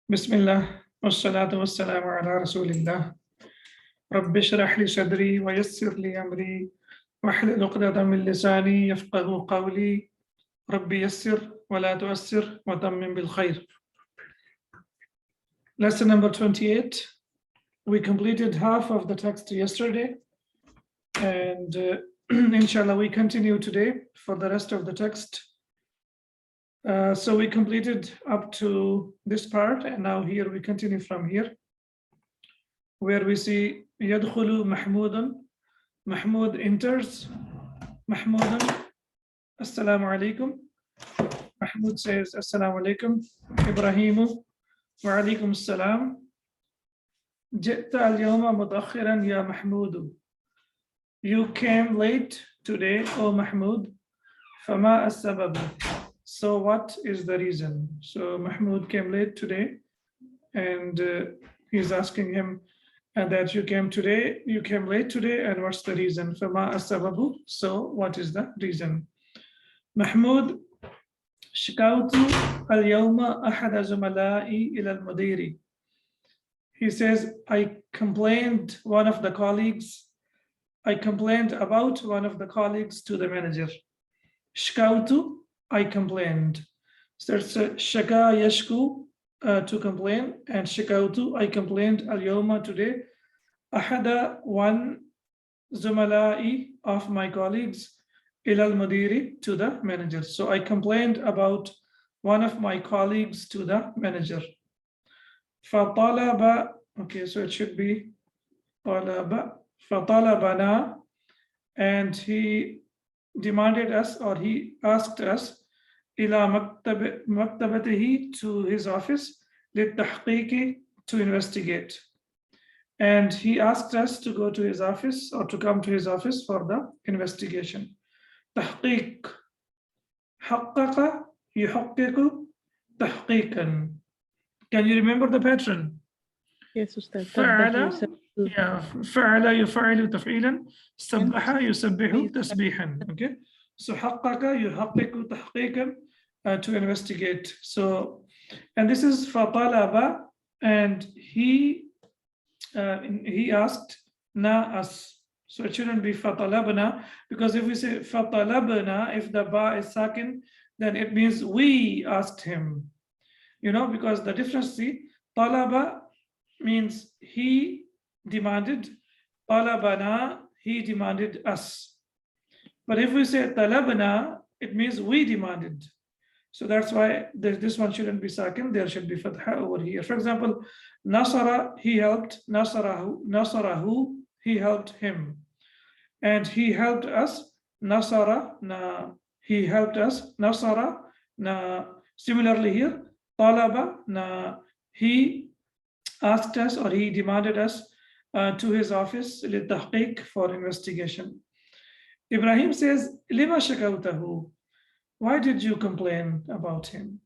Bismillah, wassalatu wassalamu ala rasulillah. Rabbi shrah li sadri wa yassir li amri wahlul 'uqdatam min lisani yafqahu qawli. Rabbi yassir wa la tu'assir wa tammim bil khair. Lesson number 28. We completed half of the text yesterday, and inshallah we continue today for the rest of the text. So we completed up to this part, and now here we continue from here, where we see Yadkhulu Mahmudun. Mahmud enters. Mahmudun, Assalamu alaikum. Mahmud says, Assalamu alaikum. Ibrahimu, wa alaikum assalam. Jitta al-yawma mudakhiran ya Mahmudu. You came late today, O Mahmud. Fama as-sababu. So what is the reason? So Mahmud came late today, and he's asking him that you came late today, and what's the reason? Fama as-sababu. So what is the reason? Mahmud, shikautu al-yawma ahada zumala'i ila al-mudiri. He says, I complained about one of the colleagues to the manager. Shikautu, I complained. So it's shaka yashku, to complain, and shikautu, I complained al-yawma, today, ahada, one, zumala'i, of my colleagues, ilal mudiri, to the manager. So I complained about one of my colleagues to the manager. Fatalaba, okay, so it should be talaba, fatalabana, and he demanded us, or he asked us, ila maktabatihi, to his office, litahqiqi, to investigate. And he asked us to go to his office, or to come to his office for the investigation. Tahqiq, haqqaqa, yuhaqqiqu, tahqiqan. Can you remember the pattern? Yes, Ustad. فعل, yeah, فعل يفعل تفعيلا, سبح يسبح تسبيحا. Okay, so حقق يحقق تحقيقا, to investigate. So, and this is فطلب, and he asked na us. So it shouldn't be فطلبنا, because if we say فطلبنا, if the ba is sakin, then it means we asked him. You know, because the difference, see, talaba means he demanded, talabana, he demanded us. But if we say talabna, it means we demanded. So that's why this one shouldn't be sakin, there should be fatha over here. For example, nasara, he helped, nasarahu, he helped him. And he helped us, nasara, na, he helped us, nasara, na. Similarly here, talaba, na, he asked us, or he demanded us to his office, litahqiq, for investigation. Ibrahim says, lima shakawtahu, why did you complain about him?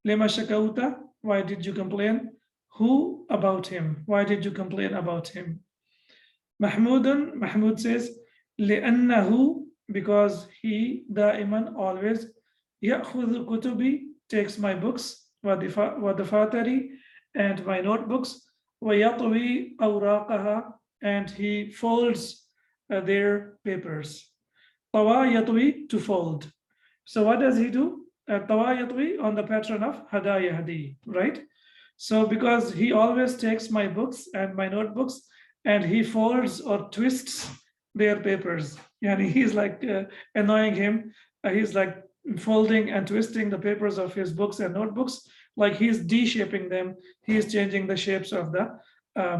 Lima shakawta, why did you complain? Who about him? Why did you complain about him? Mahmudun, Mahmud says, li'annahu, because he da'iman, always, ya'khudhu kutubi, takes my books, wa dafatari, and my notebooks, wa yatwi awraqaha, and he folds their papers. Tawa yatwi, to fold. So what does he do? Tawa yatwi, on the pattern of hada yahdi, right? So because he always takes my books and my notebooks, and he folds or twists their papers. And he's like annoying him. He's like folding and twisting the papers of his books and notebooks, like he's de-shaping them. He's changing the shapes of the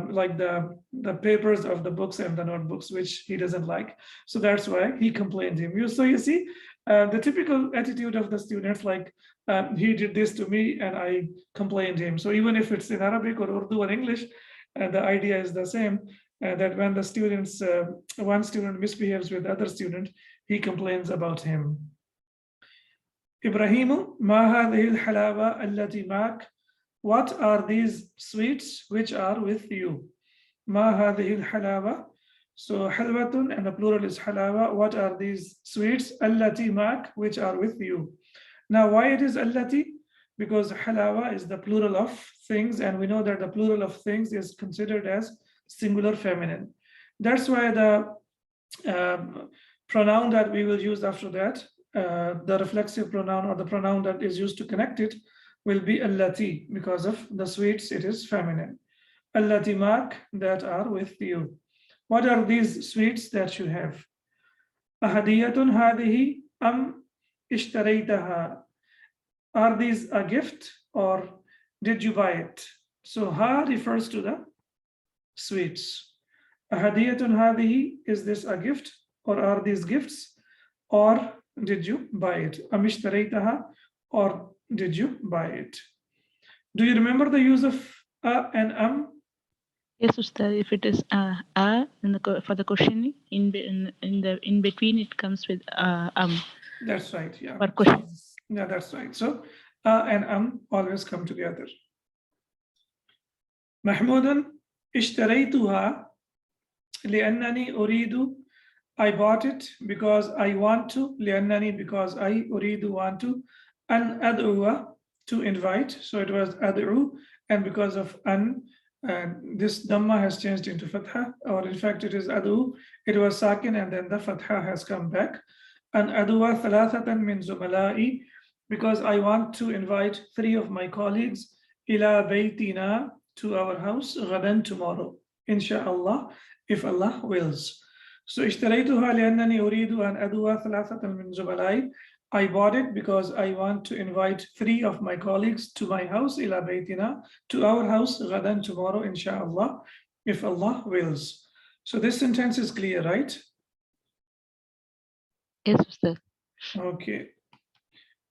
like the papers of the books and the notebooks, which he doesn't like. So that's why he complained him. So you see the typical attitude of the students, like he did this to me and I complained him. So even if it's in Arabic or Urdu or English, the idea is the same, that when the students, one student misbehaves with the other student, he complains about him. Ibrahimu, ma hadhihi al-halawa allati ma'ak, what are these sweets which are with you? Ma hadhihi al-halawa, so halwatun, and the plural is halawa. What are these sweets? Allati ma'ak, which are with you. Now why it is allati? because halawa is the plural of things, and we know that the plural of things is considered as singular feminine. That's why the pronoun that we will use after that, the reflexive pronoun or the pronoun that is used to connect it, will be allati, because of the sweets, it is feminine. Allati mark, that are with you. What are these sweets that you have? Ahadiyatun hadihi am ishtaraytaha. Are these a gift or did you buy it? So ha refers to the sweets. Ahadiyatun hadihi, is this a gift or are these gifts, or did you buy it? Am ishtaraytaha, or did you buy it? Do you remember the use of a and Yes, Ustad. If it is for the question in between, it comes with That's right. Yeah. For question. Yeah, that's right. So and always come together. محمود اشتريتها لأنني أريد. I bought it because I want to. لأنني, because I. أريد, want to. أن أدعو, to invite. So it was أدعو, and because of أن, this dhamma has changed into fatha, or in fact it is أدعو. It was sakin and then the fatha has come back. أن أدعو ثلاثة من زملائي, because I want to invite 3 of my colleagues. إلى بيتنا, to our house. غدا, tomorrow. Inshallah, if Allah wills. So اشتريتها لأنني أريد أن أدعو ثلاثة من زملائي. I bought it because I want to invite 3 of my colleagues to my house. إلى بيتنا, to our house. غدا, tomorrow, inshallah, if Allah wills. So this sentence is clear, right? Yes, Ustad. Okay.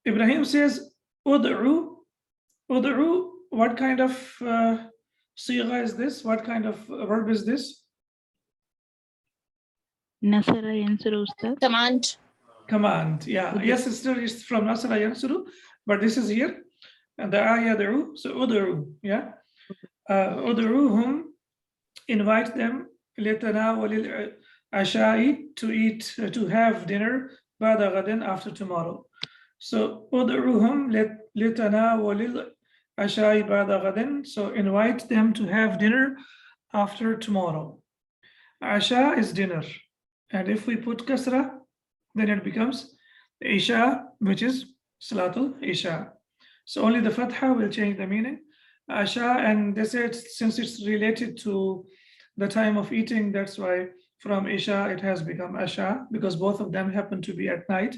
Ibrahim says, Ud'u. Ud'u, what kind of sigha is this? What kind of verb is this? Nasara yansuru, Ustad. Command. Command, yeah. Yes, sister, is from Nasara yansuru, but this is here. And the ayad'u, so ud'u, yeah. Ud'uhum, invite them. Litanawalil ashai, to eat, to have dinner. Ba'da ghadan, after tomorrow. So ud'uhum litanawalil ashai ba'da ghadan. So invite them to have dinner after tomorrow. Asha is dinner. And if we put kasra, then it becomes Isha, which is Salatul Isha. So only the fatha will change the meaning. Asha, and they said since it's related to the time of eating, that's why from Isha it has become Asha, because both of them happen to be at night.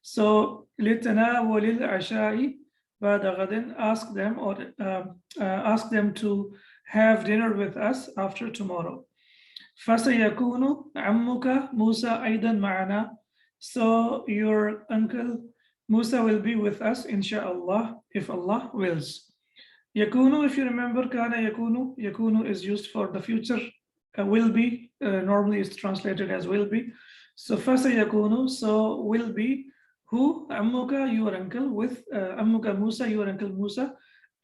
So litana walil ashai ba'da ghadin, ask them, or ask them to have dinner with us after tomorrow. فَسَيَكُونُ عَمُّكَ مُوسَى أَيْضًا مَعَنَا. So your uncle Musa will be with us, inshallah, if Allah wills. Yakunu, if you remember, kana yakunu. Yakunu is used for the future. Will be, normally it's translated as will be. So فَسَيَكُونُ, so will be. Who? Ammuka, your uncle, with Ammuka Musa, your uncle Musa.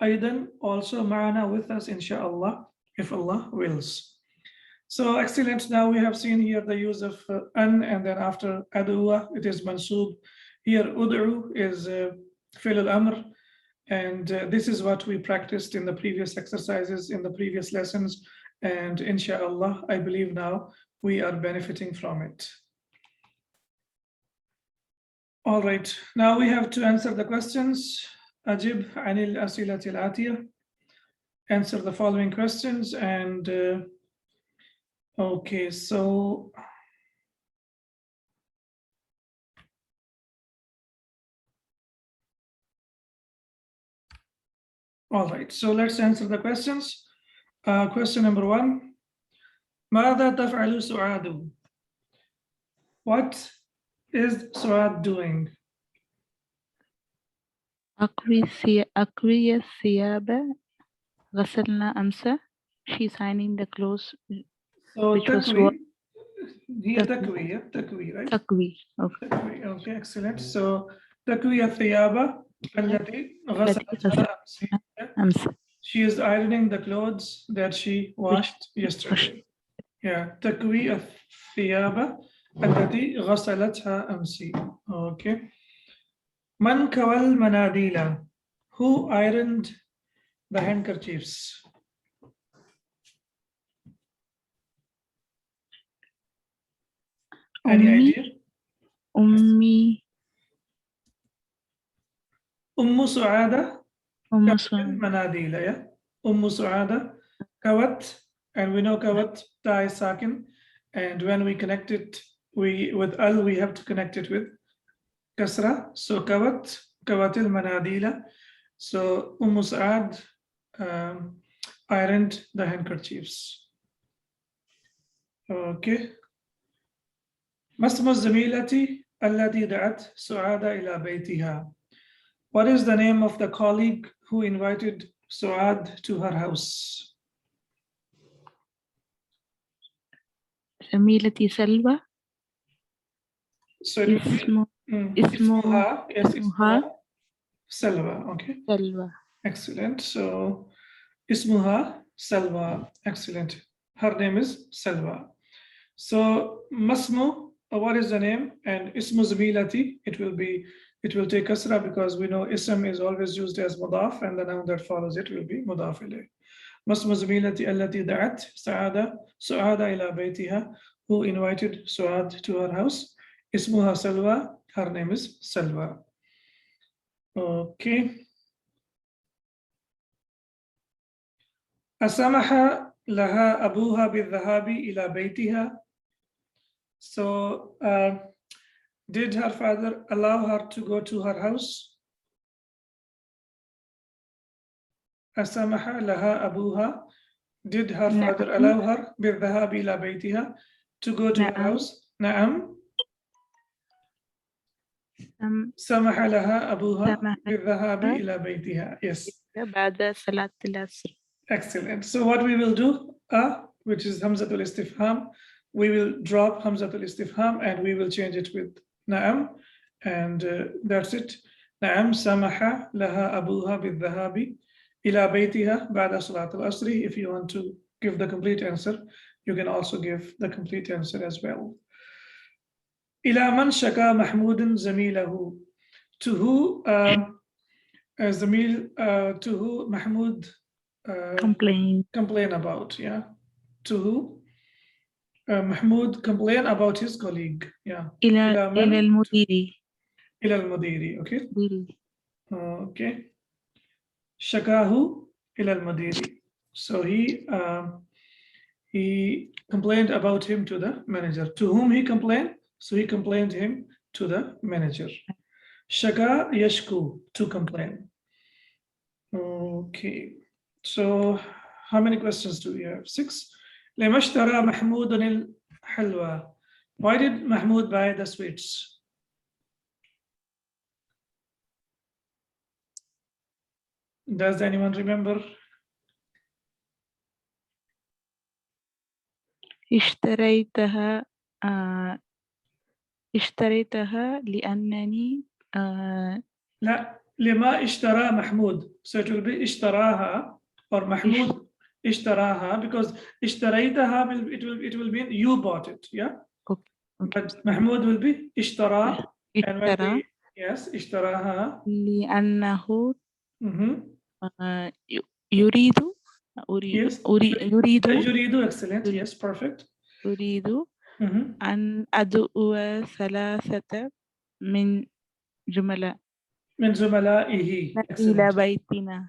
Aidan, also ma'ana, with us, inshallah, if Allah wills. So excellent. Now we have seen here the use of an, and then after adua, it is mansub. Here ud'u is fi'l al-amr, and this is what we practiced in the previous exercises, in the previous lessons, and inshallah, I believe now we are benefiting from it. All right, now we have to answer the questions. Ajib anil asilati al-atiyah. Answer the following questions, and okay, so all right, so let's answer the questions. Question number 1. ماذا تفعل سعاد? What is Suad doing? أكوي الثياب غسلنا أمس. She's hanging the clothes. So which was takwi, here takwi, yeah, takwi, right? Takwi. Okay. Takwi, okay, excellent. So takwi الثياب التي غسلتها أمس. She is ironing the clothes that she washed yesterday. Yeah, takwi الثياب التي غسلتها أمس. Okay. من كوى المناديل? Who ironed the handkerchiefs? Any idea? Ummi. Su'ada Swan. Manadila, yeah. Su'ada Kawat, and we know Kawat ta is sakin, and when we connect it with al, we have to connect it with kasra. So Kawatil Manadila. So Su'ad ironed the handkerchiefs. Okay. ما اسم الزميلة التي دعت سعاد إلى بيتها? What is the name of the colleague who invited Suad to her house? زميلتي سلوى. So it will اسمه be Ismuha. Yes, Ismuha. Salwa. Okay. سلوى. Excellent. So Ismuha Salwa. Excellent. Her name is Salwa. So Masmu, what is the name? And Ismu Zamilati, it will take kasra because we know ism is always used as mudaf, and the noun that follows it will be mudaf ilayh. Masmu Zamilati allati da'at Su'ada ila baytiha, who invited Su'ad to her house. Ismuha Salwa, her name is Salwa. Okay. أسمح لها أبوها بالذهاب إلى بيتها. So, did her father allow her to go to her house? أسمح لها أبوها. Did her father allow her بالذهاب إلى بيتها to go to her house? نعم. سمح لها أبوها بالذهاب إلى بيتها. Yes. بعد صلاة العصر. Excellent. So what we will do, which is Hamzatul Istifham, we will drop Hamzatul Istifham and we will change it with Na'am, and that's it. Na'am samaha laha abuha bidhahabi ila baytiha ba'da salat al-asri. If you want to give the complete answer, you can also give the complete answer as well. Ila man shaka Mahmudun zamilahu. To who to who Mahmud complain about, yeah. To who Mahmoud complain about his colleague, yeah. إلى المدير. إلى المدير, okay. Okay. Shakahu إلى المدير. So he complained about him to the manager. To whom he complained? So he complained him to the manager. Shaka yashku, to complain. Okay. So how many questions do we have? 6. لما اشترى محمود الحلوى. Why did Mahmoud buy the sweets? Does anyone remember? اشتريتها لأنني لا, لما اشترى محمود. So it will be اشتراها or Mahmoud اشتراها, because اشتريتها it will mean you bought it, yeah. Okay. But Mahmoud will be اشترى. And when we, yes, اشتراها لأنه يريد. يريد. Excellent. Yes, perfect. أريد أن أدعو 3 من زملائه إلى بيتنا.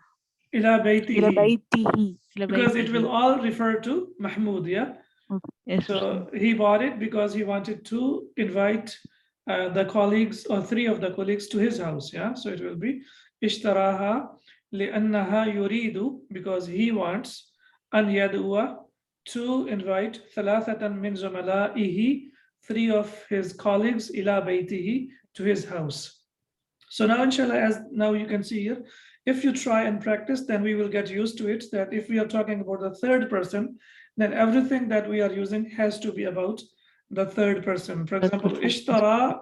إلى بيته. Because it will بيته. all refer to Mahmoud, yeah. Yes. So he bought it because he wanted to invite the colleagues or 3 of the colleagues to his house, yeah. So it will be اشتراها لأنها يريد, because he wants أن يدعو, to invite 3 من زملائه, 3 of his colleagues إلى بيته, to his house. So now, inshallah, as now you can see here, if you try and practice, then we will get used to it, that if we are talking about the third person, then everything that we are using has to be about the third person. For example, ishtara,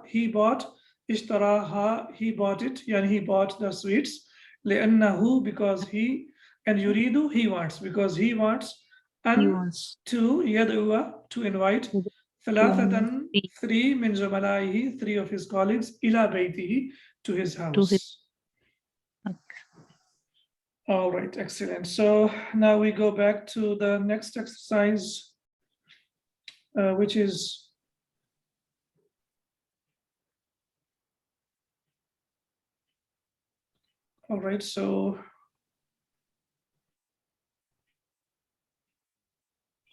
he bought. Ishtaraha, he bought it. Yani he bought the sweets. Li'annahu, because he, and yuridu, he wants, because he wants, and to yad'uwa, to invite, 3 min zumalaihi, 3 of his colleagues, ila baytihi, to his house. Okay. All right, excellent. So now we go back to the next exercise, which is all right. So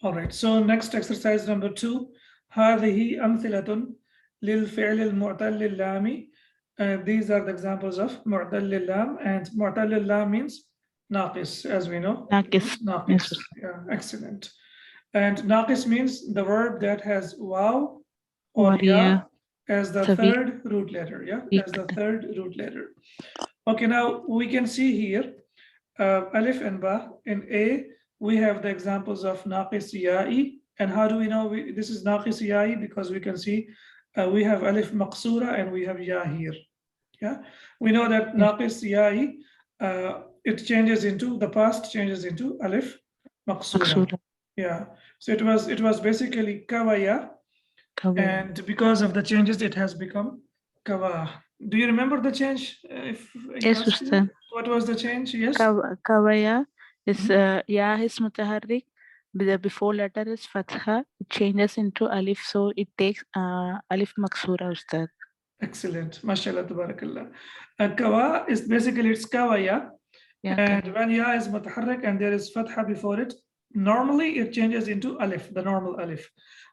all right. So next exercise number 2. هذه أمثلة للفعل المعتل اللامي. These are the examples of معتل اللام, and معتل اللام means ناقص, as we know. ناقص. ناقص. Yes. Yeah, excellent. And naqis means the verb that has waw or Or ya ya. as the So we- third root letter. Yeah, as the third root letter. Okay, now we can see here alif and ba. In A, we have the examples of naqis ya'i. And how do we know this is naqis ya'i? Because we can see we have alif maqsura and we have ya here. Yeah, we know that naqis ya'i, it changes into, the past changes into alif maqsura. مقصورة. Yeah, so it was basically kawaya, كوي. and because of the changes, it has become kawa. Do you remember the change? If I Yes, ask you, Ustad. what was the change? Yes. كويا is ya is mutaharrik. The before letter is fatha. It changes into alif, so it takes alif maksura, Ustad. Excellent. Mashallah, tabarakallah. Kawa is basically it's kawaya. Yeah, And when ya is mutaharrik and there is fatha before it, normally it changes into alif, the normal alif.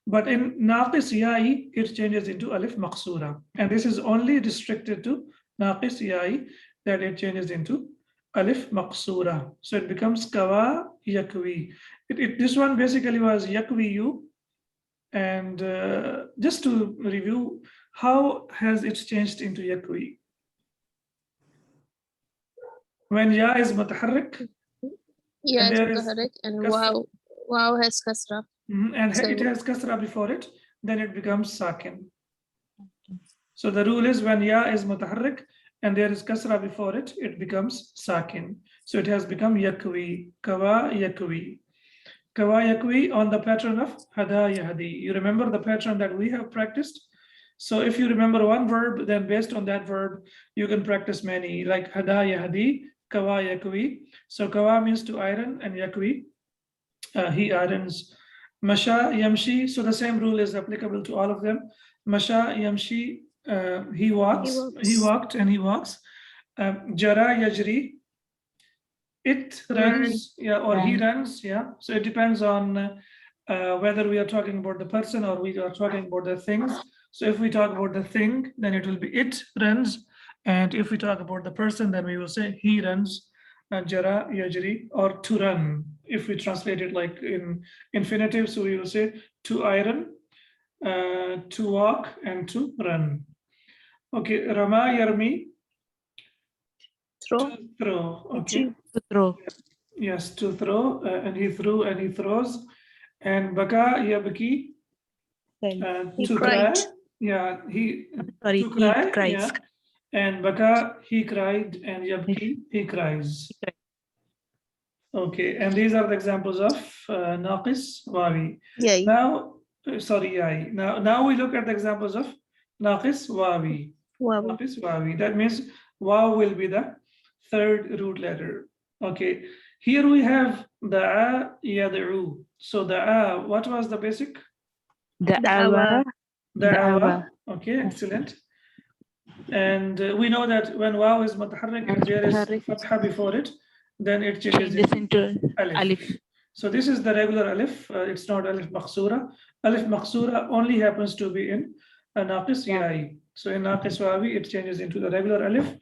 But in naqis ya'i, it changes into alif maqsura. And this is only restricted to naqis ya'i, that it changes into alif maqsura. So it becomes kawa yakwi. This one basically was yakwi you. And just to review, how has it changed into yakwi? When ya is mutaharrik, Yeah, and it's there is mutaharrik, and kasra. wow has kasra. And So- it has kasra before it, then it becomes sakin. So the rule is when ya is mutaharrik and there is kasra before it, it becomes sakin. So it has become yakwi, kawa yakwi. Kawa yakwi on the pattern of hada yahdi. You remember the pattern that we have practiced? So if you remember one verb, then based on that verb, you can practice many, like hada yahdi, kawa yakwi. So kawa means to iron, and yakwi, he irons. Masha yamshi, so the same rule is applicable to all of them. Masha yamshi, he walked and he walks. Jara yajri, it runs, yeah, or he runs, yeah. So it depends on whether we are talking about the person or we are talking about the things. So if we talk about the thing, then it will be it runs. And if we talk about the person, then we will say he runs. Jara yajri, or to run. If we translate it like in infinitive, so we will say to iron, to walk, and to run. Okay, Rama yarmi, throw. to throw. Okay, To throw. yes, to throw, and he threw and he throws. And baka yabki, He to cried. cry. Yeah, Sorry, to cry. he cries. Yeah. And baka, he cried, and yabki, he cries. Okay, and these are the examples of naqis wawi. Yeah. Now, sorry, yai. Now we look at the examples of naqis wawi. Wow. Naqis wawi. That means waw will be the third root letter. Okay, here we have da'a yad'u. So da'a, what was the basic? Da'awa. Da'awa. Okay, excellent. And we know that when waw is mutaharrik and there is fatha before it, then it changes into alif. So this is the regular alif. It's not alif maqsura. Alif maqsura only happens to be in naqis ya'i. So in naqis wawi, it changes into the regular alif,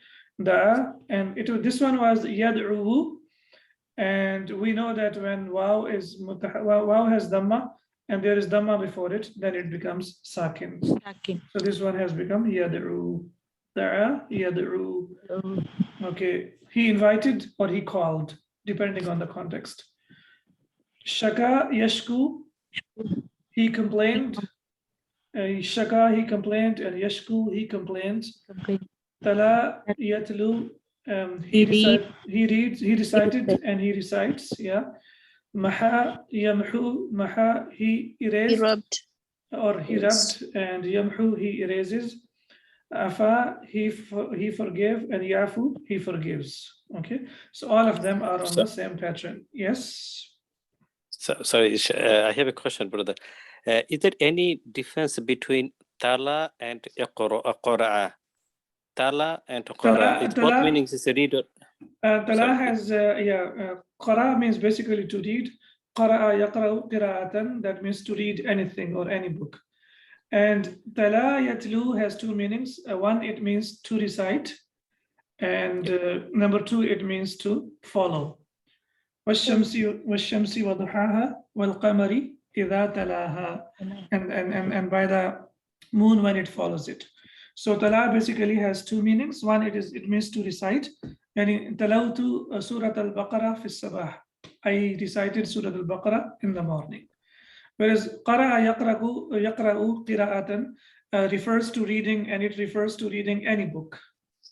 da'a, and this one was yad'u. And we know that when waw has dhamma and there is dhamma before it, then it becomes sakin. So this one has become yad'u. Da'a yad'u. Okay, he invited or he called, depending on the context. Shaka yashku, he complained. Shaka, he complained, and yashku, he complains. Tala yatlu, he recited and he recites. Yeah. Maha yamhu, maha, he erased. He rubbed. Or he rubbed, and yamhu, he erases. Afa, he forgave, and yafu, he forgives. Okay, so all of them are on the same pattern. Yes. Sorry, I have a question, brother. Is there any difference between tala and qara'a? Tala and qara'a. It both meanings is a reader. Tala has qara means basically to read. Qara'a yaqra'u qira'atan, that means to read anything or any book. And tala yatlu has two meanings. One, it means to recite, and number two, it means to follow. والشمس وضحاها والقمر إذا تلاها, and by the moon when it follows it. So tala basically has two meanings. One, it means to recite. And talawtu Surat al-Baqarah fi sabah. I recited Surah al-Baqarah in the morning. Whereas qara'a yaqra'u qira'atan refers to reading, and it refers to reading any book.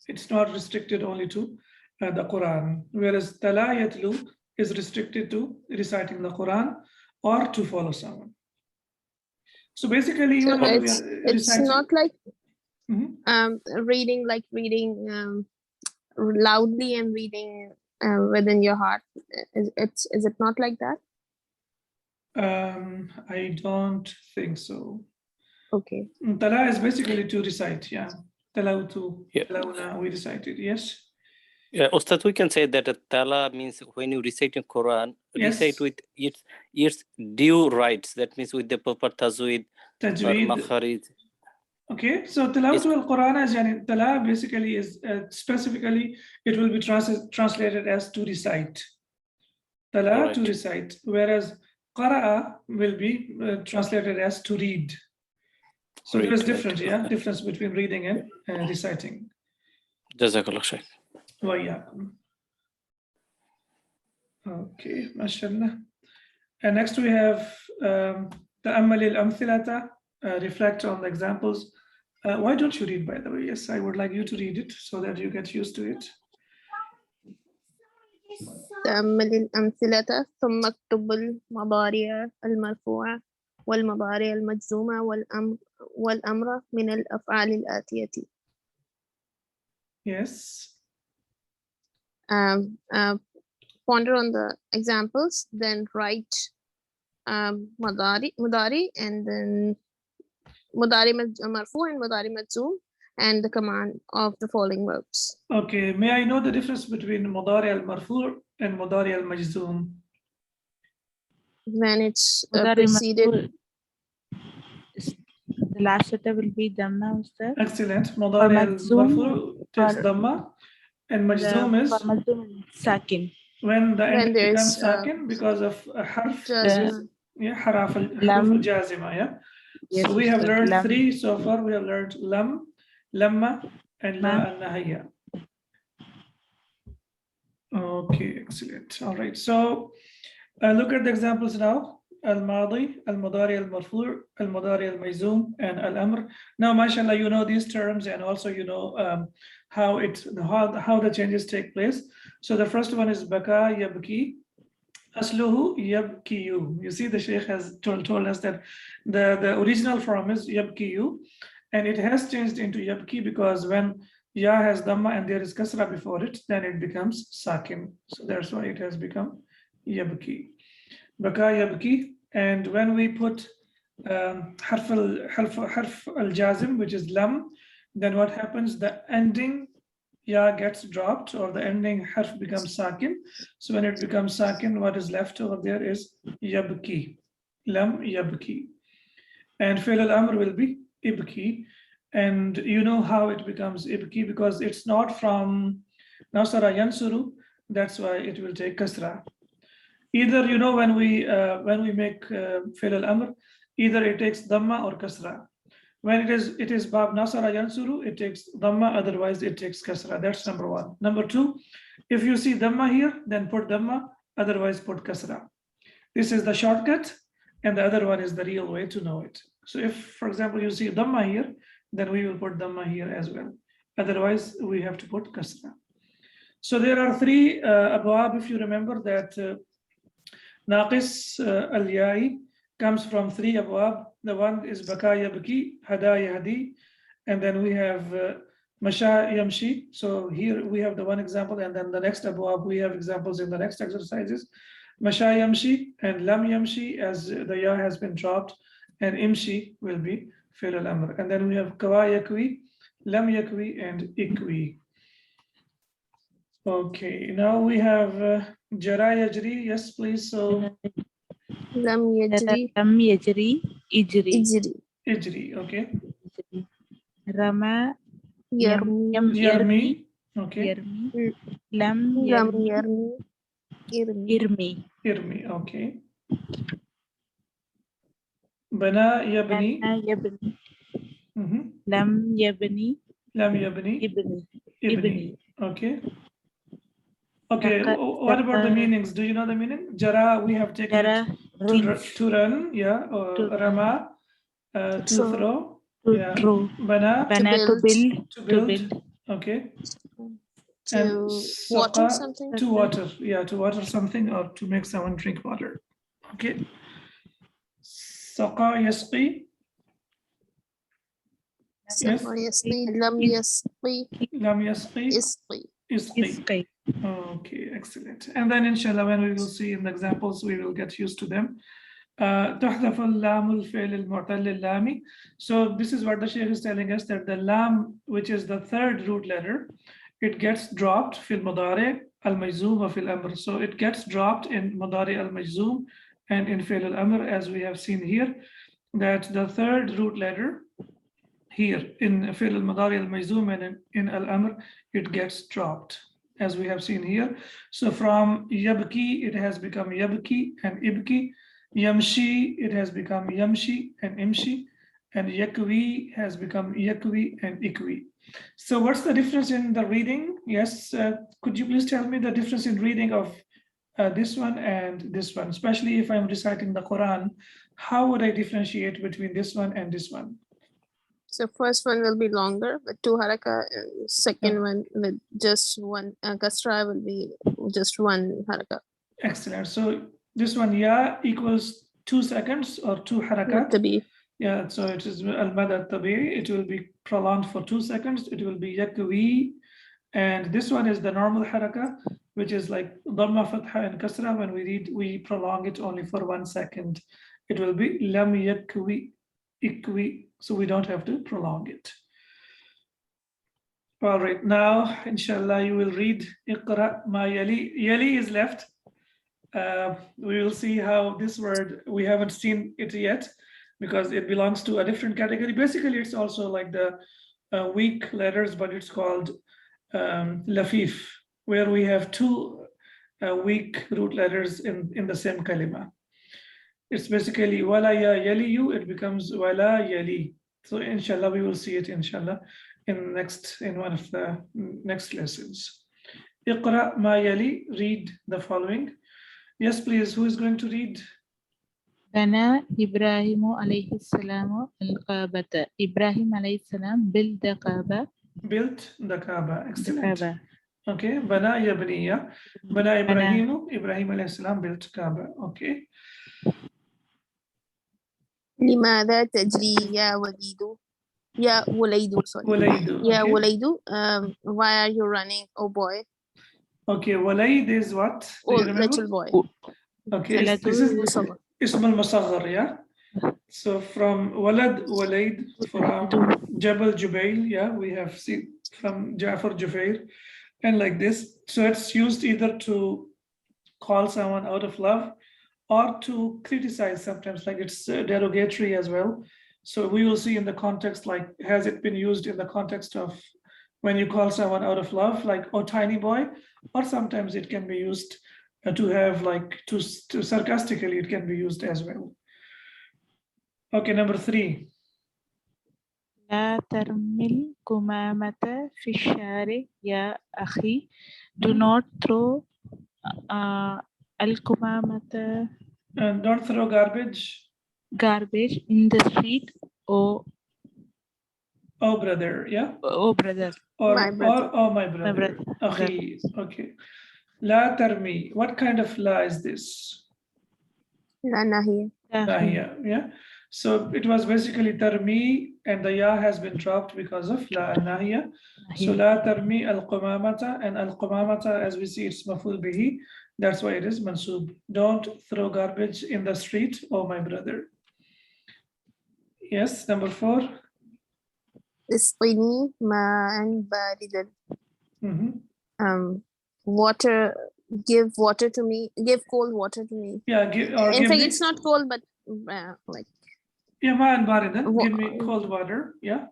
It's not restricted only to the Quran. Whereas tala yatlu is restricted to reciting the Quran or to follow someone. So basically, even when we are It's reciting, not like Mhm. reading loudly and reading within your heart. Is it not like that? I don't think so. Okay. Tala is basically to recite, yeah. Talawtu, Yeah. talawna, we recited, yes. Yeah, Ustad, we can say that tala means when you recite in Quran, Yes. recite with its due rights. That means with the proper tajweed or Tajweed. makharij. Okay, so Tilawatu al-Quran as yani, Tala basically is specifically, it will be translated as to recite. Tala, to recite, whereas Qara'a will be translated as to read. So there is difference, yeah, difference between reading and reciting. Jazakallah khair. Wa iyyakum. Okay, mashallah. And next we have Ta'ammal al-amthilata, reflect on the examples. Why don't you read, by the way? Yes, I would like you to read it so that you get used to it. تأمل الأمثلة ثم اكتب المضارع المرفوعة والمضارع المجزومة والأمر من الأفعال الآتية. Yes. Ponder on the examples, then write mudari and then mudari marfu and mudari majzoom and the command of the following verbs. Okay, may I know the difference between mudari al-marfu' and mudari al-majzoom? When it's Mudari preceded. marfu' the last letter will be Dhamma, Ustad. Excellent. Mudari al-marfu' takes Dhamma, and majzoom is Sakin. when the end becomes there's sakin because of a harf. Jazma. Yeah, harf al-jazima, yeah. Yes, So we have Ustad. learned Lam. three so far. We have learned lam, lamma, and la al-nahiyya. Okay, excellent. All right. So look at the examples now. Al-Madi, Al-Mudari al-Marfu', Al-Mudari al-Majzoom, and Al-Amr. Now, mashallah, you know these terms, and also you know how the changes take place. So the first one is Baka Yabki. Asluhu Yabkiyu. You see, the Sheikh has told us that the original form is Yabkiyu, and it has changed into Yabki because when Ya has Dhamma and there is Kasra before it, then it becomes Sakin. So that's why it has become Yabki. Baka Yabki. And when we put harf al-jazim, which is lam, then what happens? The ending ya gets dropped, or the ending harf becomes sakin. So when it becomes sakin, what is left over there is yabki, lam yabki. And fi'l al-amr will be ibki. And you know how it becomes ibki because it's not from nasara yansuru. That's why it will take kasra. Either, you know, when we make fi'l al-amr, either it takes dhamma or kasra. When it is bab nasara yansuru, it takes dhamma, otherwise it takes kasra. That's number one. Number two, if you see dhamma here, then put dhamma, otherwise put kasra. This is the shortcut, and the other one is the real way to know it. So if, for example, you see dhamma here, then we will put dhamma here as well. Otherwise, we have to put kasra. So there are three abwab, if you remember that Naqis al-Ya'i comes from three abwab. The one is Baka Yabki, Hada Yahdi, And then we have Masha Yamshi. So here we have the one example, and then the next above we have examples in the next exercises. Masha Yamshi and Lam Yamshi, as the ya has been dropped, and Imshi will be Fi'l al-Amr. And then we have Kawa Yakwi, Lam Yakwi, and Ikwi. Okay, now we have Jara Yajri. Yes, please. So Lam yajri Lam yajri, ijri. ijri. Ijri, okay. Ijri. Rama Yarmi Yarmi, okay. yarmi. Lam lam yarmi, yarmi irmi. irmi. Irmi, okay. Bana Yabni. Lana yabni. Mhm. Lam yabni, Lam Yabni. ibni. Ibni. Okay. Okay. Saka- What about the saka- meanings? Do you know the meaning? Jara, we have taken Jara, it to run, yeah. Or To run. Rama, to Throw. throw, to yeah. throw. Bana, Bana to build. build, to to build, build. okay. To And water Saqa, something. to water, yeah, to water something or to make someone drink water. Okay. Saqa Yasqi, yes. Saqa yasqi. Lam yasqi Lam Yasqi, isqi. Isqi. Isqi. Okay, excellent. And then inshallah, when we will see in the examples, we will get used to them. تحذف اللام الفعل المعتل اللامي. So this is what the Shaykh is telling us, that the lam, which is the third root letter, it gets dropped fil mudari al-majzoom wa fil amr. So it gets dropped in mudari al-majzoom and in fi'l al-amr, as we have seen here, that the third root letter here in fi'l al-mudari al-majzoom and in al-amr, it gets dropped, as we have seen here. So from yabki, it has become yabki and ibki. Yamshi, it has become yamshi and imshi, and yakwi has become yakwi and ikwi. So what's the difference in the reading? Yes, could you please tell me the difference in reading of this one and this one, especially if I'm reciting the Quran, how would I differentiate between this one and this one? So first one will be longer with 2 haraka, and second one with just one kasra will be just 1 haraka. Excellent. So this one, ya equals 2 seconds or 2 harakat. Tabi. Yeah, so it is al-mad al-tabi'i. It will be prolonged for 2 seconds. It will be yakwi. And this one is the normal haraka, which is like dhamma, fatha, and kasra. When we read, we prolong it only for 1 second. It will be lam yakwi, ikwi. So we don't have to prolong it. All right, now, inshallah, you will read Iqra ma yali. Yali is left. We will see how this word, we haven't seen it yet because it belongs to a different category. Basically, it's also like the weak letters, but it's called lafif, where we have 2 weak root letters in the same kalima. It's basically wala ya yali you, it becomes wala yali. So inshallah, we will see it inshallah in one of the next lessons. Iqra ma yali, read the following. Yes, please. Who is going to read? Bana Ibrahimu alayhi salamu al-Kaabata. Ibrahim alayhi salam built the Kaaba. Built the Kaaba. Excellent. Kaaba. Okay. Bana yabniya. Bana Ibrahimu. Ibrahim alayhi salam built Kaaba. Okay. لماذا تجري يا وليد يا وليد sorry Walaydu. يا Okay. وليد why are you running, oh boy? Okay. Walayd is what? Do Oh, you remember? little boy. Okay. This is Musaghar. Ism al-Musaghar, yeah? So from Walad, Walayd, from Jabal Jubail, yeah, we have seen from Jafar Jufair, and like this. So it's used either to call someone out of love or to criticize sometimes, like it's derogatory as well. So we will see in the context, like, has it been used in the context of when you call someone out of love, like, oh, tiny boy, or sometimes it can be used to have like, to sarcastically, it can be used as well. Okay, number 3. لا ترمي القمامة في الشارع يا أخي. Do not throw القمامة And don't throw garbage. Garbage in the street. Oh brother, yeah? Oh brother. Or My brother. oh my brother. brother. Akhi, okay. La tarmi, what kind of la is this? لا نهي. Nahiya, yeah? So it was basically tarmi and the ya has been dropped because of la al-nahiya. So la tarmi al-qumamata, and al-qumamata, as we see, it's maful bihi. That's why it is mansub. Don't throw garbage in the street, oh my brother. Yes, number 4. اسقني ماء باردا. Mhm. Water, give water to me, give cold water to me. Yeah, In give fact, me, it's not cold, but like yeah, ma'an baridan. Wa- Give me cold water. Yeah.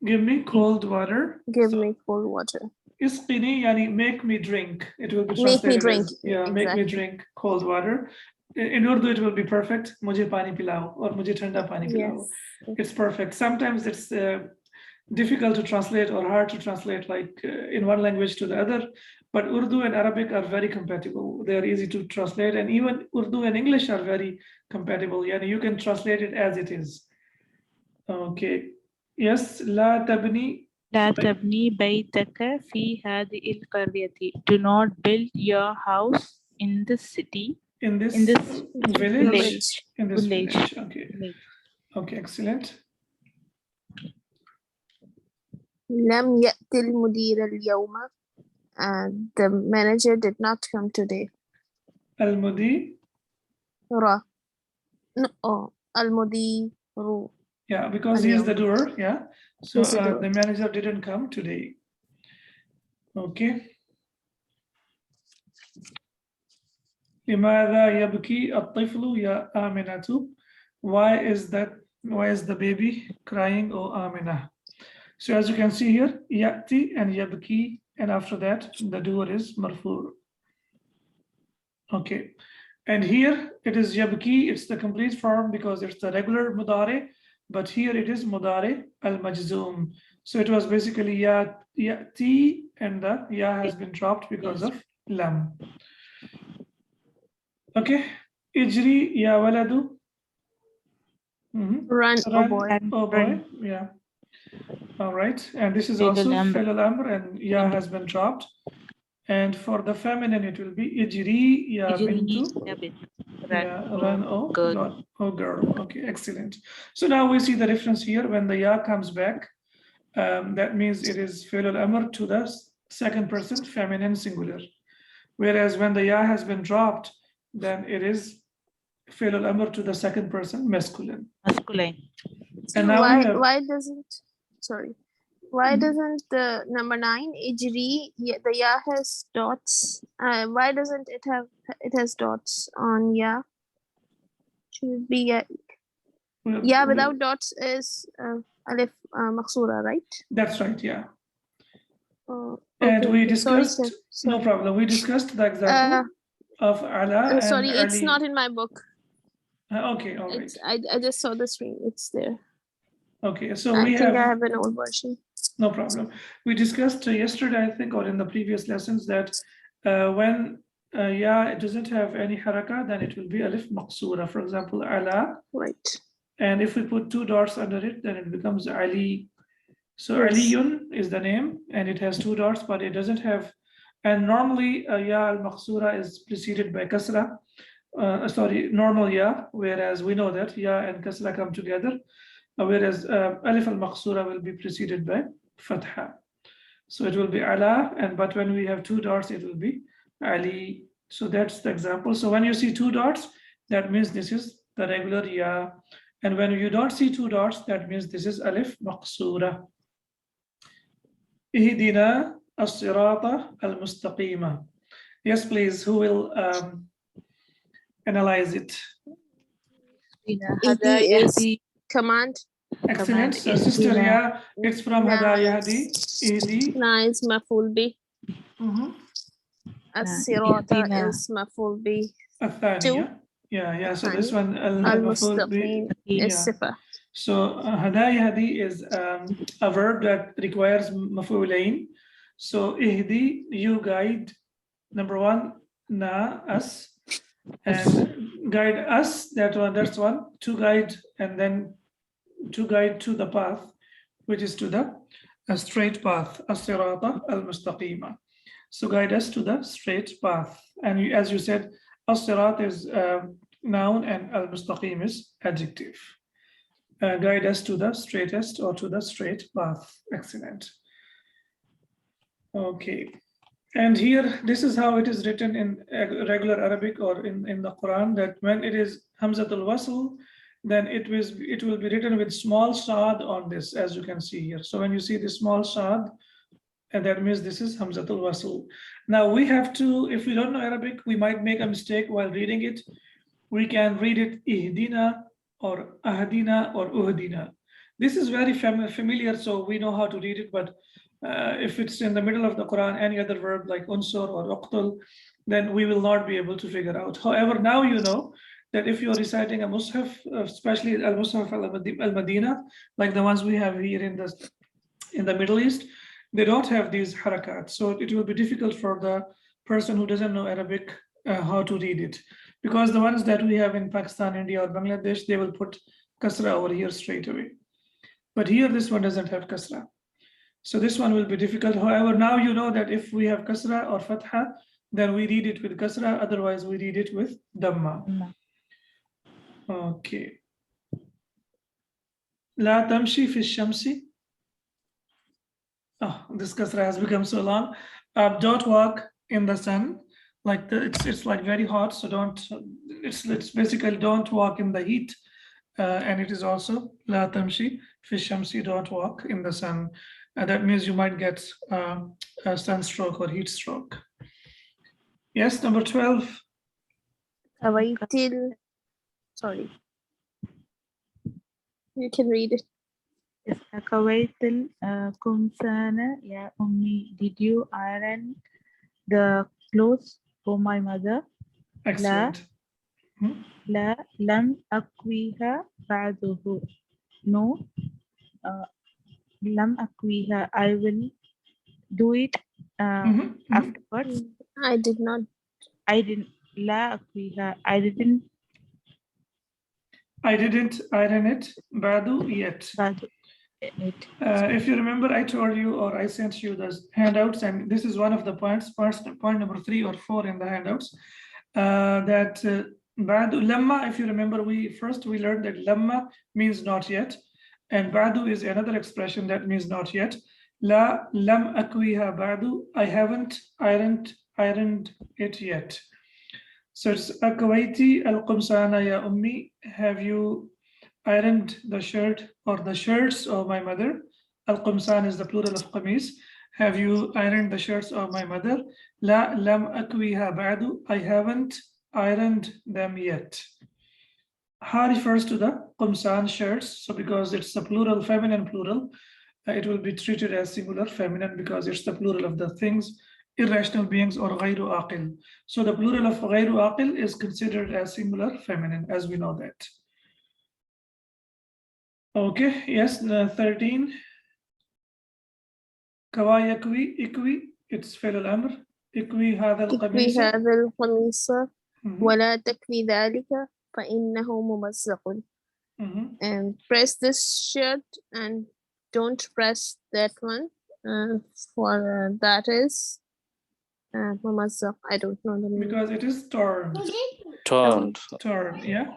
Give me cold water. give So, me cold water. isqini, yani make me drink. It will be Make me translated drink. as, yeah, make me Exactly. drink cold water. In Urdu, it will be perfect. Mujhe pani pilao, or mujhe thanda pani pilao. Yes. It's perfect. Sometimes it's difficult to translate or hard to translate, like in one language to the other. But Urdu and Arabic are very compatible. They are easy to translate, and even Urdu and English are very compatible. Yani you can translate it as it is. Okay. Yes, la tabni. لا تبني بيتك في هذه القرية. Do not build your house in this city. In this village. Village. In this Village. village. Okay. Village. Okay, excellent. لم يأتي المدير اليوم. The manager did not come today. Al-Mudi. Ra. No, al-mudiru. Yeah, because he is the doer. Yeah. So He's the doer. the manager didn't come today. Okay. لماذا يبكي الطفل يا آمنة? Why is the baby crying, oh Amina? So as you can see here, yati and yabki, and after that the doer is marfu. Okay. And here it is yabki, it's the complete form because it's the regular mudare, but here it is mudare al-majzum. So it was basically yati, and the ya has been dropped because of lam. Okay. Ijri ya waladu. Run, oh boy. Oh boy. Yeah. All right. And this is also fi'l al-amr, and ya has been dropped. And for the feminine, it will be ijri ya bintu. Yeah, run, oh girl. Oh girl. Okay, excellent. So now we see the difference here. When the ya comes back, that means it is fi'l al-amr to the second person feminine singular. Whereas when the ya has been dropped, then it is fi'l al-amr to the second person masculine. And now why doesn't the number 9 ijri, the ya has dots? Why doesn't it has dots on ya? Should be ya without dots is alif maksura, right? That's right, yeah. Okay, and we okay. discussed, Sorry. no problem, we discussed the example of ala and sorry, it's Ali. not in my book. Okay, all right. I just saw the screen. It's there. Okay, so I we think have I have an old version. no problem. We discussed yesterday, I think, or in the previous lessons, that when ya it doesn't have any haraka, then it will be alif maqsura. For example, ala. Right. And if we put 2 dots under it, then it becomes Ali. So Yes. Aliyun is the name, and it has 2 dots, but it doesn't have. And normally, ya al-maqsura is preceded by kasra. Sorry, normal ya, whereas we know that ya and kasra come together. Whereas alif al-maqsura will be preceded by fatha. So it will be ala, but when we have 2 dots, it will be Ali. So that's the example. So when you see 2 dots, that means this is the regular ya. And when you don't see 2 dots, that means this is alif maqsura. Ihdina as-sirata al-mustaqima. Yes, please, who will analyze it? Ihdi is command. Excellent. So sister, yeah, it's from Hada Yahdi. Ihdi. Na is maful bi. As-sirata Ihdina. is maful bi. الثانية. Yeah. So this one Al-mustaqim is yeah. sifa. So Hada Yahdi is a verb that requires maf'ulain. So ihdi, you guide. Number 1, na, us, and guide us. That's one. To guide, and then to guide to the path, which is to the straight path. As-sirata al-mustaqima. So guide us to the straight path. And as you said, as-sirat is noun and al-mustaqim is adjective. guide us to the straightest or to the straight path. Excellent. Okay. And here, this is how it is written in regular Arabic or in the Quran, that when it is Hamzatul Wasl, then it will be written with small sad on this, as you can see here. So when you see the small sad, and that means this is Hamzatul Wasl. Now we have to, if we don't know Arabic, we might make a mistake while reading it. We can read it Ihdina or Ahdina or Uhdina. This is very familiar, so we know how to read it, but if it's in the middle of the Quran, any other verb like unsur or uqtul, then we will not be able to figure out. However, now you know that if you're reciting a mushaf, especially al-mushaf al-Madinah, like the ones we have here in the Middle East, they don't have these harakat. So it will be difficult for the person who doesn't know Arabic how to read it. Because the ones that we have in Pakistan, India, or Bangladesh, they will put kasra over here straight away. But here, this one doesn't have kasra. So this one will be difficult. However, now you know that if we have kasra or fatha, then we read it with kasra. Otherwise, we read it with dhamma. Okay. La tamshi fi shamsi. Oh, this kasra has become so long. Don't walk in the sun. Like it's like very hot, so don't. It's basically don't walk in the heat, and it is also la tamshi fi shamsi. Don't walk in the sun. That means you might get a sunstroke or heat stroke. Yes, number 12. Sorry. You can read it. Akawaitil kumsana ya ummi. Did you iron the clothes for my mother? Excellent. La lam akwiha ba'duhu. No. Lam akwiha. I will do it afterwards. I did not. I didn't. La akwiha. I didn't iron it badu yet. If you remember, I told you or I sent you the handouts, and this is one of the points, point number 3 or 4 in the handouts, that badu lamma, if you remember, we learned that lamma means not yet, and badu is another expression that means not yet. La lam akwiha badu, I haven't ironed it yet. So it's akawaiti al-qumsana ya ummi, have you ironed the shirt or the shirts of my mother? Al-qumsan is the plural of qamis. Have you ironed the shirts of my mother? La lam akwiha ba'du, I haven't ironed them yet. Ha refers to the qumsan shirts, so because it's the plural, feminine plural, it will be treated as singular feminine because it's the plural of the things, irrational beings or ghayru aqil. So the plural of ghayru aqil is considered as singular feminine, as we know that. Okay, yes, 13. Kawa yakwi, ikwi, it's fi'l al-amr. Ikwi hadha al-qamis. هذا القميص ولا تكوي ذلك فإنه ممزق. And press this shirt and don't press that one. For that is ممزق. I don't know the meaning. Because it is torn. Torn, yeah.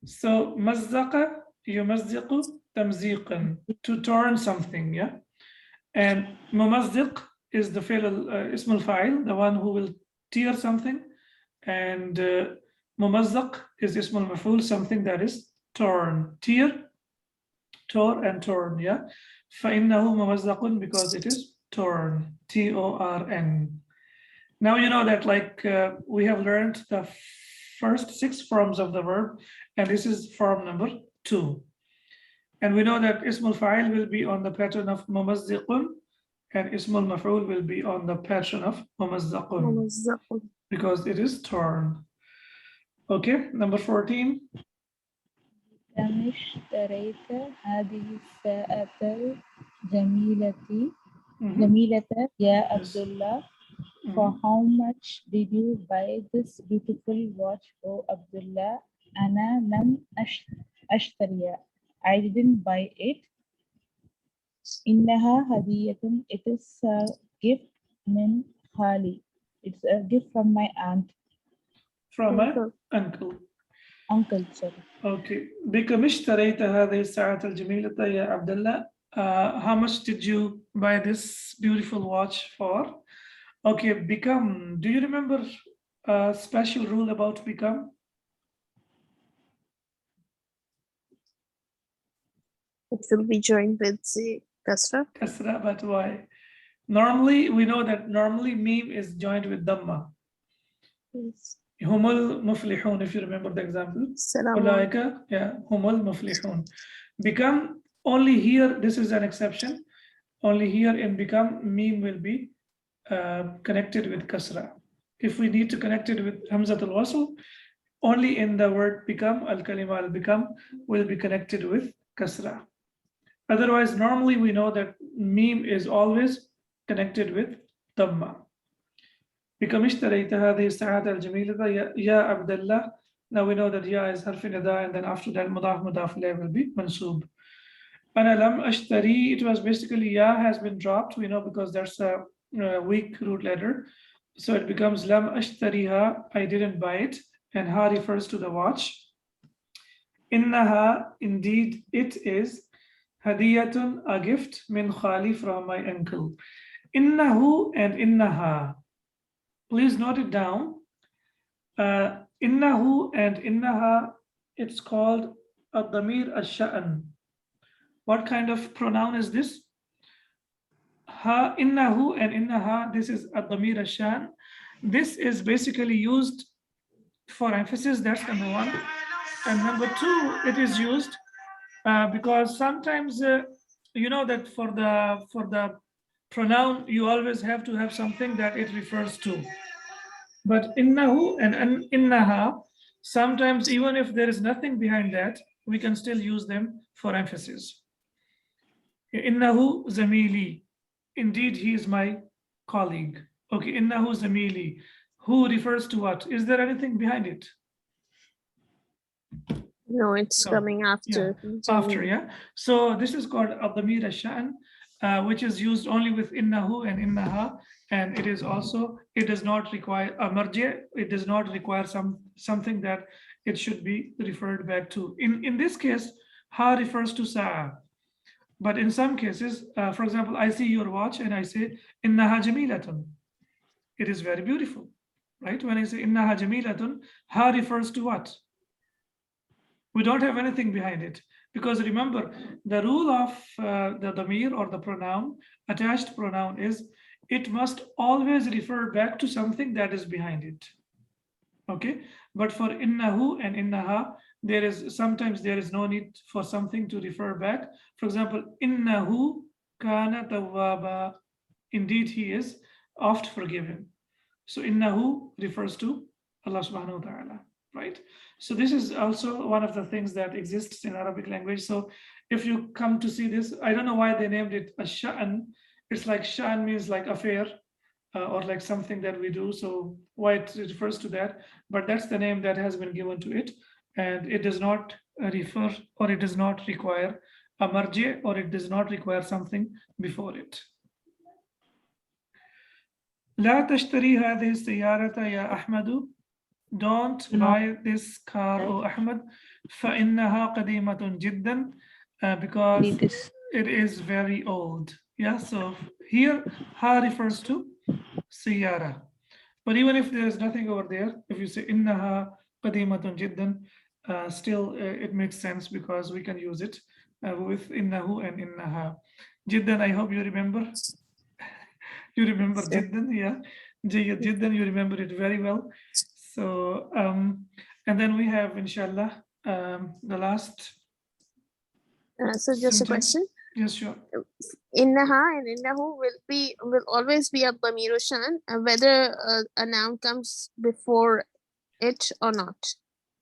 So mazzaqa yumazziqu tamziqan, to turn something, yeah. And mumazziq is the fi'l ism al-fa'il, the one who will tear something, and mumazzaq is ism al-maf'ul, something that is torn. Tear, tore and torn, yeah. فَإِنَّهُ مُمَزَّقٌ, because it is torn, T-O-R-N. Now you know that, like we have learned the first 6 forms of the verb, and this is form number 2. And we know that ismul fa'il will be on the pattern of mumazziqun, and ismul maf'ul will be on the pattern of mumazzaqun, because it is torn. Okay, number 14. اشتريت هذه الساعة الجميلة يا عبد الله. For how much did you buy this beautiful watch, O Abdullah? أنا لم أشتريها. I didn't buy it. إنها هدية. It is a gift من خالي. It's a gift from my aunt. From my uncle. Uncle, sorry. Okay. بكم اشتريت هذه الساعة الجميلة يا عبد الله? How much did you buy this beautiful watch for? Okay, become. Do you remember a special rule about become? It will be joined with the kasra. Kasra, but why? Normally, we know that normally meme is joined with dhamma. Yes. Humul muflihun, if you remember the example. Salaam. Ulaika, yeah, humul muflihun. Become, only here, this is an exception. Only here in become, meme will be connected with kasra. If we need to connect it with hamzat al-wasl, only in the word become, al-kalima al-become will be connected with kasra. Otherwise, normally we know that meme is always connected with dhamma. بكم اشتريت هذه الساعة الجميلة يا عبد الله. Now we know that ya is harf nida, and then after that mudaf ilayh will be mansub. أنا لم أشتري, it was basically ya has been dropped, we know, because there's a weak root letter. So it becomes lam ashtariha, I didn't buy it, and ha refers to the watch. Innaha, indeed it is, hadiyatun, a gift, min khali, from my uncle. Innahu and innaha. Please note it down. Innahu and innaha, it's called ad-damir ash-sha'n. What kind of pronoun is this? Ha, innahu and innaha, this is ad-damir ash-sha'n. This is basically used for emphasis, that's number one. And number two, it is used because sometimes you know that for the pronoun you always have to have something that it refers to. But innahu and innaha, sometimes even if there is nothing behind that, we can still use them for emphasis. Innahu zamili, indeed he is my colleague. Okay, innahu zamili, who refers to what? Is there anything behind it? No, it's No. coming after. After, yeah. So this is called ad-damir ash-sha'n, which is used only with innahu and innaha, and it is also, it does not require a marji', it does not require something that it should be referred back to. In this case, ha refers to sa'a. But in some cases, for example, I see your watch and I say innaha jamilatun. It is very beautiful, right? When I say innaha jamilatun, ha refers to what? We don't have anything behind it, because remember, the rule of the damir or the pronoun, attached pronoun, is it must always refer back to something that is behind it. Okay, but for innahu and innaha, sometimes there is no need for something to refer back. For example, innahu kana tawwaba, indeed he is oft forgiven. So innahu refers to Allah subhanahu wa ta'ala, right? So this is also one of the things that exists in Arabic language. So if you come to see this, I don't know why they named it a sha'an. It's like sha'an means like affair or like something that we do. So why it refers to that, but that's the name that has been given to it. And it does not refer, or it does not require a marji', or it does not require something before it. لا تشتري هذه السيارة يا أحمد. Don't buy this car, O Ahmed. فإنها قديمة جدا, because it is very old. Yeah, so here ha refers to siyara. But even if there is nothing over there, if you say إنها قديمة جدا, still it makes sense, because we can use it with innahu and innaha. Jiddan, I hope you remember. You remember Jiddan, yeah. Jiddan, you remember it very well. So, and then we have, inshallah, the last. So just a question. Yes, sure. Innaha and innahu will always be a damiru shan, whether a noun comes before it or not,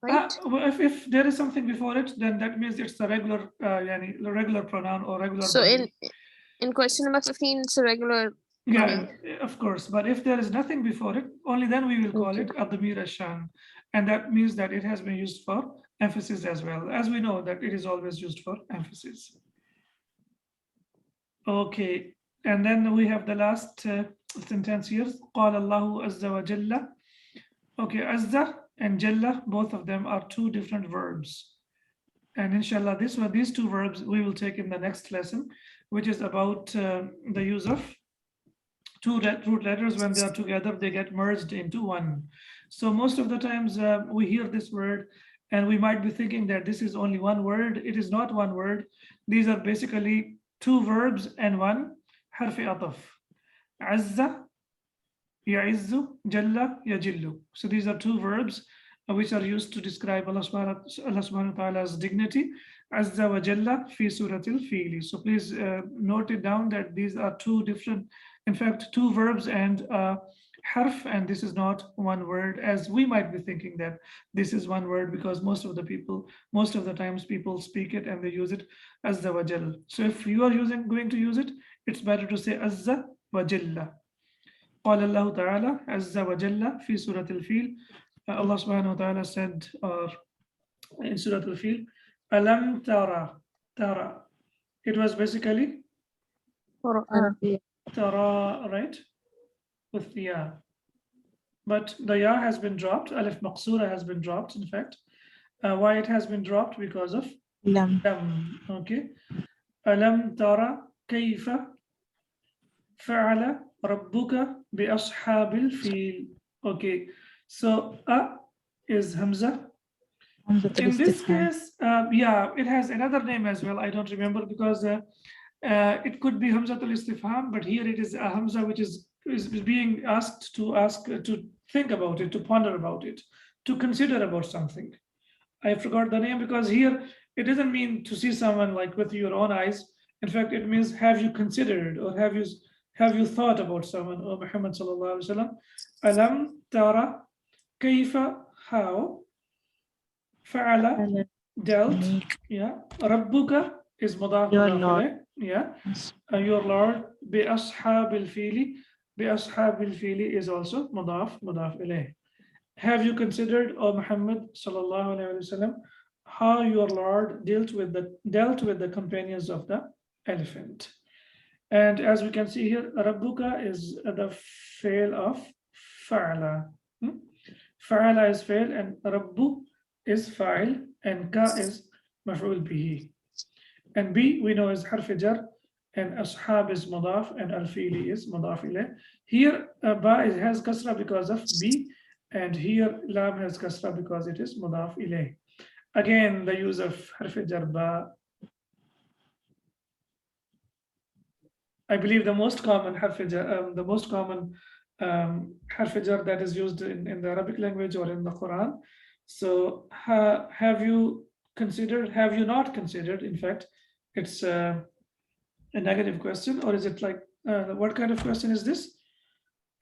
right? Well, if there is something before it, then that means it's a regular, regular pronoun or regular. So in question number 15, it's a regular. Yeah, of course. But if there is nothing before it, only then we will call it ad-damir ash-sha'n, and that means that it has been used for emphasis as well, as we know that it is always used for emphasis. Okay, and then we have the last sentence here. قال الله عز وجل. Okay, azza and jalla, both of them are two different verbs. And inshallah, these two verbs we will take in the next lesson, which is about the use of two root letters. When they are together, they get merged into one. So most of the times we hear this word and we might be thinking that this is only one word. It is not one word. These are basically two verbs and one harfi ataf. Azza, ya'izzu, jalla, yajillu. So these are two verbs which are used to describe Allah subhanahu wa ta'ala's dignity. Azza wa jalla fi suratil fi'li. So please note it down that these are two different, in fact, two verbs and harf, and this is not one word, as we might be thinking that this is one word, because most of the times people speak it and they use it azza wa jalla. So if you are going to use it, it's better to say azza wa jalla. قال الله تعالى عز وجل في سورة الفيل. Allah subhanahu wa ta'ala said in Surah Al-Fil, Alam tara, tara. It was basically tara, right? With the ya. But the ya has been dropped, alif maqsura has been dropped, in fact. Why it has been dropped? Because of Lam. Okay. Alam tara kayfa fa'ala rabbuka bi ashabil fil. Okay. So is Hamza. In this case, yeah, it has another name as well. I don't remember, because it could be Hamzatul Istifham, but here it is a Hamza which is being asked to think about it, to ponder about it, to consider about something. I forgot the name, because here it doesn't mean to see someone like with your own eyes. In fact, it means have you considered or have you thought about someone? Oh, Muhammad sallallahu alaihi wasallam. Alam tara kayfa, how, fa'ala, dealt, yeah, rabbuka is mudaf ilayh, yeah, your Lord, bi ashabil fili is also mudaf ilayh. Have you considered, O Muhammad sallallahu alaihi wasallam, how your Lord dealt with the companions of the elephant? And as we can see here, rabbuka is the fail of fa'ala. Fa'ala is fail, and rabbu is fa'il, and ka is maf'ul bihi. And B we know is harf jar, and ashab is mudaf, and al-fili is mudaf ilayh. Here ba has kasra because of B, and here lam has kasra because it is mudaf ilayh. Again, the use of harf jar ba. I believe the most common harf jar, harf jar that is used in the Arabic language or in the Quran. So have you considered, have you not considered? In fact, it's a negative question, or is it like, what kind of question is this?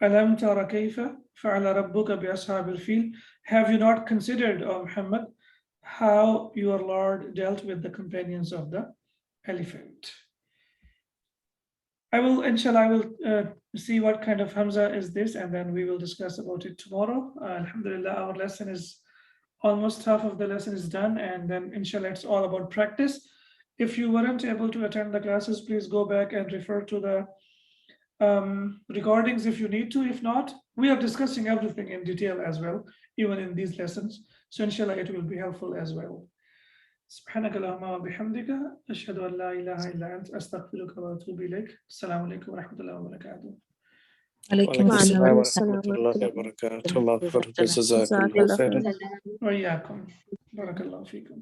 Alam tara kayfa fa'ala rabbuka bi ashabil fil. Have you not considered, O Muhammad, how your Lord dealt with the companions of the elephant? I will, inshallah, I will see what kind of Hamza is this, and then we will discuss about it tomorrow. Alhamdulillah, our lesson is almost half of the lesson is done, and then inshallah it's all about practice. If you weren't able to attend the classes, please go back and refer to the recordings if you need to. If not, we are discussing everything in detail as well, even in these lessons. So inshallah it will be helpful as well. سبحانك اللهم وبحمدك أشهد أن لا إله إلا أنت أستغفرك وأتوب إليك. السلام عليكم ورحمة الله وبركاته. عليكم السلام ورحمة الله وبركاته. الله أكبر. جزاك الله خيرا. وإياكم. بارك الله فيكم.